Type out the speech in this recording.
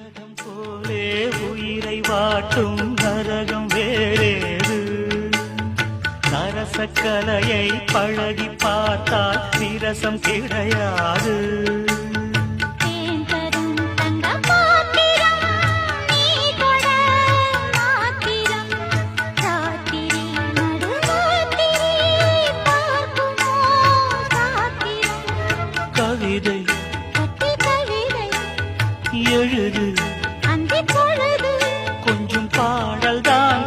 உலகம் போலே உயிரை வாட்டும் நரகம் வேறேது. சரசக்கலையை பழகி பார்த்தால் விரசம் கிடையாது. கவிதை எழுது கொஞ்சம் பாடல்தான்